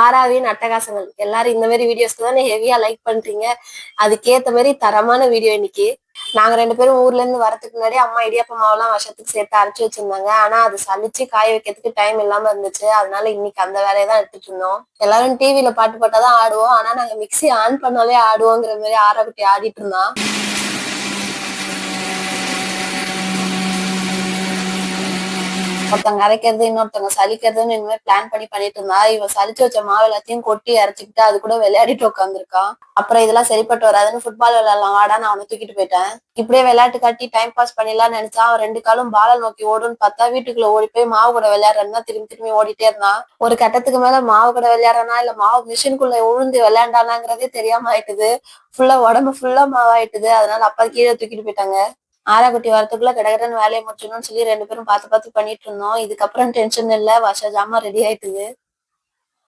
ஆறாவின் அட்டகாசங்கள். எல்லாரும் இந்த மாதிரி வீடியோஸ்க்கு தானே ஹெவியா லைக் பண்றீங்க. அதுக்கேத்த மாதிரி தரமான வீடியோ இன்னைக்கு. நாங்க 2 பேரும் ஊர்ல இருந்து வரதுக்கு முன்னாடி அம்மா இடியாப்ப மாவெல்லாம் வருஷத்துக்கு சேர்த்து அரைச்சு வச்சிருந்தாங்க. ஆனா அது சலிச்சு காய வைக்கிறதுக்கு டைம் இல்லாம இருந்துச்சு. அதனால இன்னைக்கு அந்த வேலையை தான் எடுத்துட்டு இருந்தோம். எல்லாரும் டிவில பாட்டு போட்டாதான் ஆடுவோம். ஆனா நாங்க மிக்சி ஆன் பண்ணாலே ஆடுவோங்கிற மாதிரி ஆறாக்குட்டி ஆடிட்டு இருந்தான். ஒருத்தவங்க அரைக்கிறது இன்னொருத்தவங்க சலிக்கிறதுன்னு இனிமே பிளான் பண்ணிட்டு இருந்தா. இவன் சலிச்சு வச்ச மாவு எல்லாத்தையும் கொட்டி அரைச்சுக்கிட்டு அது கூட விளையாடிட்டு உட்காந்துருக்கான். அப்புறம் இதெல்லாம் சரிப்பட்டு வராதுன்னு ஃபுட்பால் விளையாடலாம் வாடா, நான் அவனை தூக்கிட்டு போயிட்டேன். இப்படியே விளையாட்டு காட்டி டைம் பாஸ் பண்ணிடலாம்னு நினைச்சா அவன் 2 காலும் பாலை நோக்கி ஓடுன்னு பார்த்தா வீட்டுக்குள்ள ஓடி போய் மாவு கூட விளையாடுறா திரும்பி திரும்பி ஓடிட்டே இருந்தான். ஒரு கட்டத்துக்கு மேல மாவு கூட விளையாடுறானா இல்ல மாவு மிஷினுக்குள்ள உழுந்து விளையாண்டானாங்கிறதே தெரியாம ஆயிட்டுது. ஃபுல்லா உடம்பு ஃபுல்லா மாவாயிட்டுது. அதனால அப்பா கீழே தூக்கிட்டு போயிட்டாங்க. ஆறாக்குட்டி வரத்துக்குள்ள கடகடன்னு வேலையை முடிச்சணும்னு சொல்லி 2 பேரும் பார்த்து பார்த்து பண்ணிட்டு இருந்தோம். இதுக்கப்புறம் டென்ஷன் இல்ல, வருஷ ஜாமா ரெடி ஆயிட்டுது.